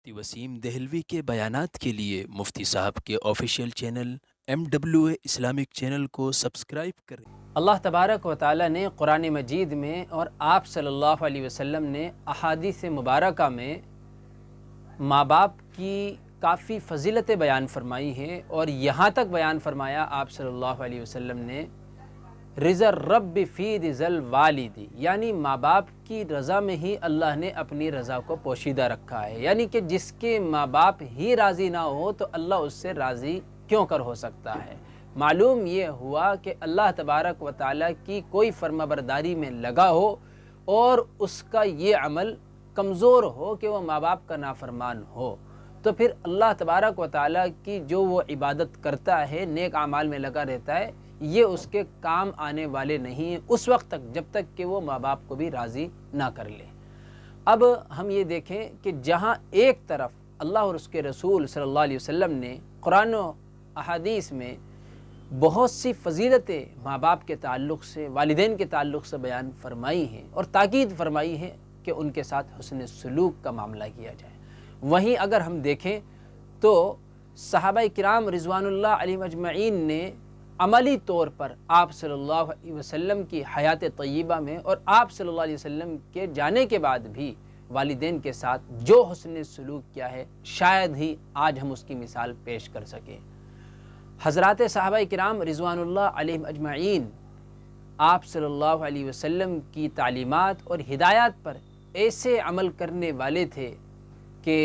مفتی وسیم دہلوی کے بیانات کے لیے مفتی صاحب کے official channel MWA Islamic channel کو سبسکرائب کریں۔ اللہ تبارک و تعالیٰ نے قرآن مجید میں اور آپ صلی اللہ علیہ وسلم نے احادیث مبارکہ میں ماں باپ کی کافی فضیلتیں بیان فرمائی ہیں، اور یہاں تک بیان فرمایا آپ صلی اللہ علیہ وسلم نے رضا الرب فی رضا الوالد، یعنی ماں باپ کی رضا میں ہی اللہ نے اپنی رضا کو پوشیدہ رکھا ہے، یعنی کہ جس کے ماں باپ ہی راضی نہ ہو تو اللہ اس سے راضی کیوں کر ہو سکتا ہے۔ معلوم یہ ہوا کہ اللہ تبارک و تعالیٰ کی کوئی فرما برداری میں لگا ہو اور اس کا یہ عمل کمزور ہو کہ وہ ماں باپ کا نافرمان ہو، تو پھر اللہ تبارک و تعالیٰ کی جو وہ عبادت کرتا ہے، نیک اعمال میں لگا رہتا ہے، یہ اس کے کام آنے والے نہیں ہیں اس وقت تک جب تک کہ وہ ماں باپ کو بھی راضی نہ کر لے۔ اب ہم یہ دیکھیں کہ جہاں ایک طرف اللہ اور اس کے رسول صلی اللہ علیہ وسلم نے قرآن و احادیث میں بہت سی فضیلتیں ماں باپ کے تعلق سے، والدین کے تعلق سے بیان فرمائی ہیں اور تاکید فرمائی ہے کہ ان کے ساتھ حسن سلوک کا معاملہ کیا جائے، وہیں اگر ہم دیکھیں تو صحابہ کرام رضوان اللہ علیہم اجمعین نے عملی طور پر آپ صلی اللہ علیہ وسلم کی حیات طیبہ میں اور آپ صلی اللہ علیہ وسلم کے جانے کے بعد بھی والدین کے ساتھ جو حسن سلوک کیا ہے، شاید ہی آج ہم اس کی مثال پیش کر سکیں۔ حضرات صحابہ کرام رضوان اللہ علیہم اجمعین آپ صلی اللہ علیہ وسلم کی تعلیمات اور ہدایات پر ایسے عمل کرنے والے تھے کہ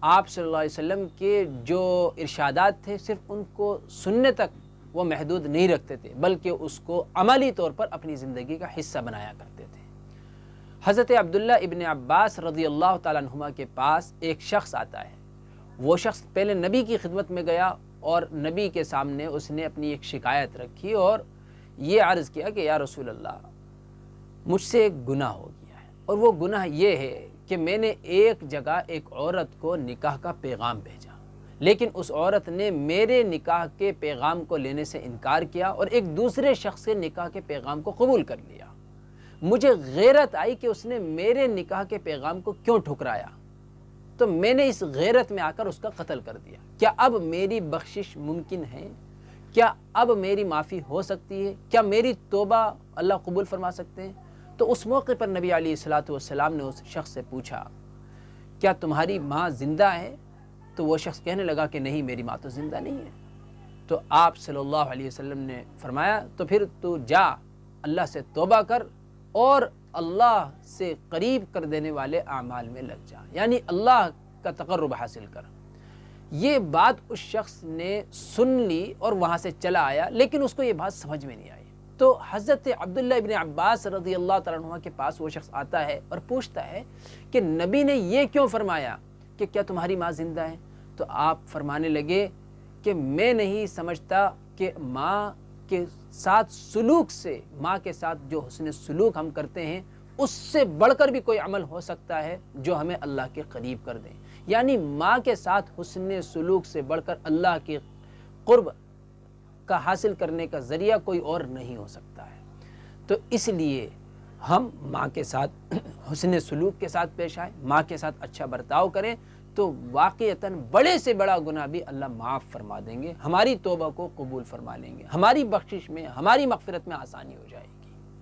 آپ صلی اللہ علیہ وسلم کے جو ارشادات تھے صرف ان کو سننے تک وہ محدود نہیں رکھتے تھے، بلکہ اس کو عملی طور پر اپنی زندگی کا حصہ بنایا کرتے تھے۔ حضرت عبداللہ ابن عباس رضی اللہ تعالیٰ عنہما کے پاس ایک شخص آتا ہے، وہ شخص پہلے نبی کی خدمت میں گیا اور نبی کے سامنے اس نے اپنی ایک شکایت رکھی اور یہ عرض کیا کہ یا رسول اللہ، مجھ سے ایک گناہ ہو گیا ہے، اور وہ گناہ یہ ہے کہ میں نے ایک جگہ ایک عورت کو نکاح کا پیغام بھیجا، لیکن اس عورت نے میرے نکاح کے پیغام کو لینے سے انکار کیا اور ایک دوسرے شخص سے نکاح کے پیغام کو قبول کر لیا۔ مجھے غیرت آئی کہ اس نے میرے نکاح کے پیغام کو کیوں ٹھکرایا، تو میں نے اس غیرت میں آ کر اس کا قتل کر دیا۔ کیا اب میری بخشش ممکن ہے؟ کیا اب میری معافی ہو سکتی ہے؟ کیا میری توبہ اللہ قبول فرما سکتے ہیں؟ تو اس موقع پر نبی علیہ الصلاۃ والسلام نے اس شخص سے پوچھا، کیا تمہاری ماں زندہ ہے؟ تو وہ شخص کہنے لگا کہ نہیں، میری ماں تو زندہ نہیں ہے۔ تو آپ صلی اللہ علیہ وسلم نے فرمایا تو پھر تو جا، اللہ سے توبہ کر اور اللہ سے قریب کر دینے والے اعمال میں لگ جا، یعنی اللہ کا تقرب حاصل کر۔ یہ بات اس شخص نے سن لی اور وہاں سے چلا آیا، لیکن اس کو یہ بات سمجھ میں نہیں آئی۔ تو حضرت عبداللہ ابن عباس رضی اللہ تعالیٰ عنہ کے پاس وہ شخص آتا ہے اور پوچھتا ہے کہ نبی نے یہ کیوں فرمایا کہ کیا تمہاری ماں زندہ ہے؟ تو آپ فرمانے لگے کہ میں نہیں سمجھتا کہ ماں کے ساتھ سلوک سے، ماں کے ساتھ جو حسن سلوک ہم کرتے ہیں اس سے بڑھ کر بھی کوئی عمل ہو سکتا ہے جو ہمیں اللہ کے قریب کر دیں، یعنی ماں کے ساتھ حسن سلوک سے بڑھ کر اللہ کے قرب کا حاصل کرنے کا ذریعہ کوئی اور نہیں ہو سکتا ہے۔ تو اس لیے ہم ماں کے ساتھ حسن سلوک کے ساتھ پیش آئیں، ماں کے ساتھ اچھا برتاؤ کریں، تو واقعتاً بڑے سے بڑا گناہ بھی اللہ معاف فرما دیں گے، ہماری توبہ کو قبول فرما لیں گے، ہماری بخشش میں، ہماری مغفرت میں آسانی ہو جائے گی۔